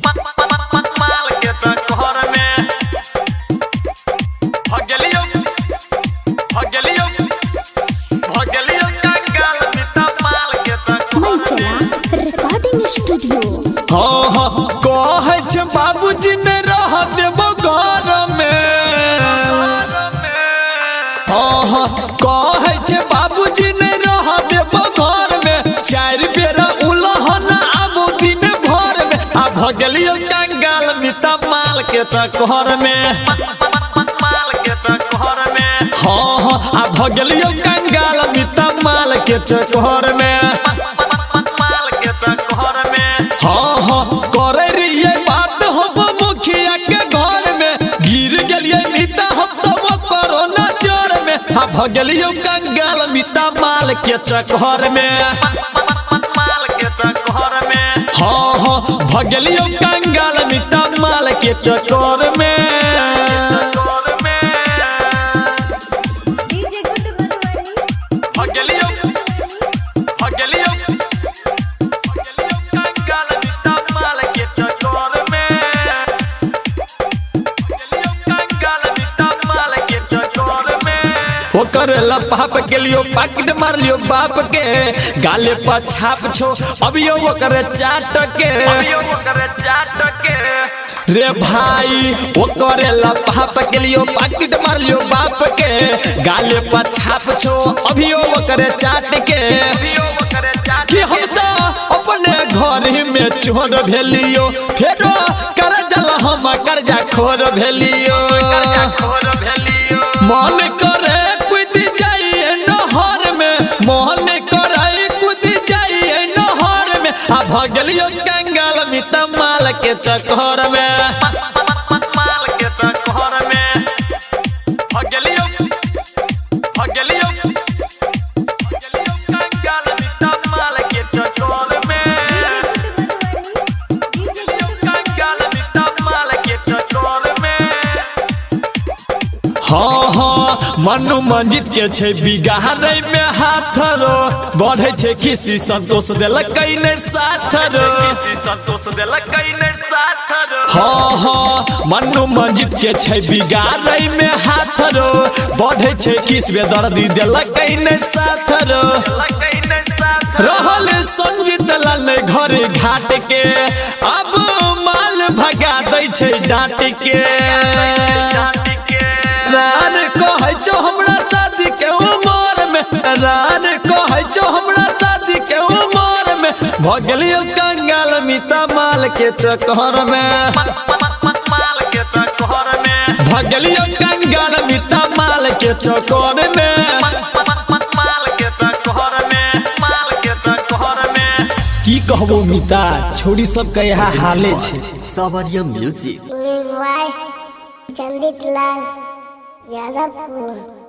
माल के चक्कर में भगलियो कंगाल मिता माल के चक्कर में रिकॉर्डिंग स्टूडियो। हाँ कहे छे बाबूजी ने रह देबो घर में। हाँ कहे छे बाबूजी ने रह देबो घर में। 4 बेरा उलहन आबो दिन भर में। आ भगलियो कंगाल मिता माल के चक्कर में माल के चक्कर में। हाँ आ भगलियो कंगाल मिता माल के चक्कर में माल के चक्कर में। हाँ करे रहिए बात हम मुखिया के घर में। गिर गेलिए मिता हम तो वो कोरोना जोर में। आ भगलियो कंगाल मिता माल के चक्कर में माल के चक्कर में। हाँ भगलियो कंगाल मिता माल के चक्कर में। करेला पाप के लियो पैकेट मार लियो बाप के गाले पर छाप छो अभियो वो करे चाट के रे भाई वो करेला पाप के लियो पैकेट मार लियो बाप के गाले पर छाप छो अभियो वो करे चाट के कि हम तो अपने घर में चोर भेलियो फेरो कर्जा हम कर्जा खोर भेलियो मन करे मोहन करे कूद जाइए नहर में। आ भगलियो कंगाल मिता माल के चक्कर में माल के चक्कर में। भगलियो कंगाल मिता माल के चक्कर में कंगाल मिता माल के चक्कर में। हाँ मनु मंजित के छे बिगाड़े में हाथ रो बढ़े छे किसी संतोष देलक ने साथ रो हाँ मनु मंजित के छे बिगाड़े में हाथ रो बढ़े छे किस बेदर्दी देलक ने साथ रो रहल संजीत लाल घर घाट के अब माल भगा दै छे डांट के। रान कहे छो हमरा शादी के उमर में रान कहे छो हमरा शादी के उमर में भगलियो कंगाल मिता माल के चक्कर में माल के चक्कर में। भगलियो कंगाल मिता माल के चक्कर में माल के चक्कर में माल के चक्कर में। की कहबो मिता छोड़ी सब के यहाँ हाले छे सबरिया म्यूजिक चंदित लाल यादव।